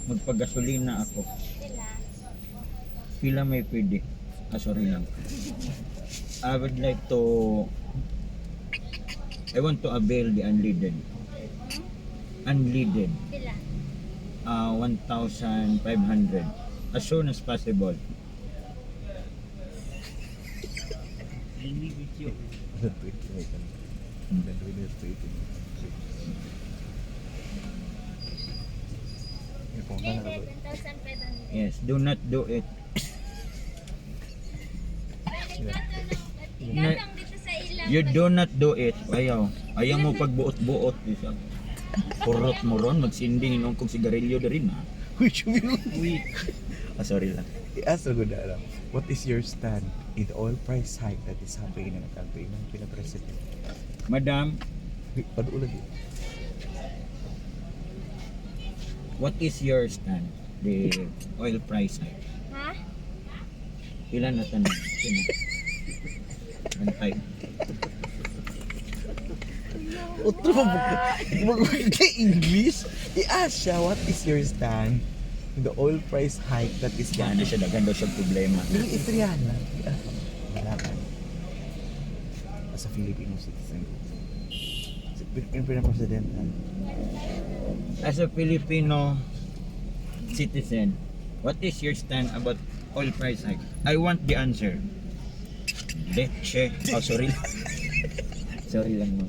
magpagasolina ako. Pila may pwede? Sorry lang. I would like to I want to avail the unleaded. Unleaded. 1,500 as soon as possible. Yes, do not do it. You do not do it. Ayaw mo pagbuot-buot. Kurot mo ron, magsinding nung kong sigarilyo na rin ha. Sorry lang. I-ask ko na lang, what is your stand in the oil price hike that is happening in the country ng Pinapresident? Madam, Paduulag what is your stand? The oil price hike. Ha? Pila na tanong? Bantay. Otro mag-word English. I-ask siya, what is your stand in the oil price hike that is Yan na siya, dagan daw siya problema. Hindi, Itriana. Wala ka. As a Filipino citizen. Pinapresident. As a Filipino citizen, what is your stand about oil price hike? I want the answer. Leche. Sorry. Sorry lang mo.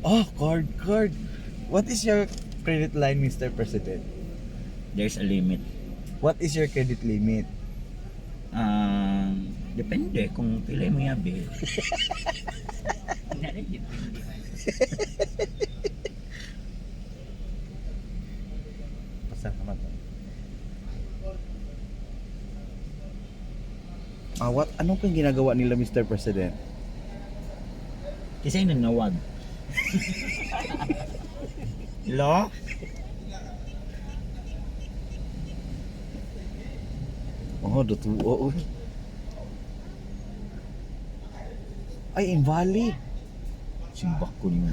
Oh, card. What is your credit line, Mr. President? There's a limit. What is your credit limit? Depende kung pila mo yabi. Pasal naman. Anong pang ginagawa nila, Mr. President? Kasi nanawag. Hello? Oo. Ay, invalid. Simbak ko niyo.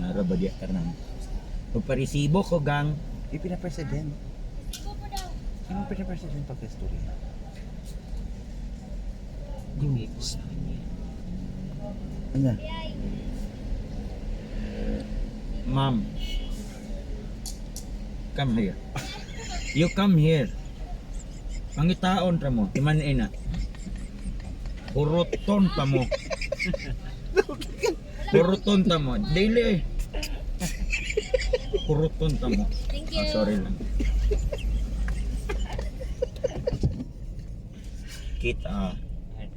Narabadya ka nang. Pagparesibo ko gang. Ipina-president. Sino pina-president pag-history? Ano? Ma'am. Come here. You come here. Pangitaon ta mo. Iman ina. Puruton ta mo. Puruton ta mo. Daily. Puruton ta mo. Thank you. Sorry lang. Kita.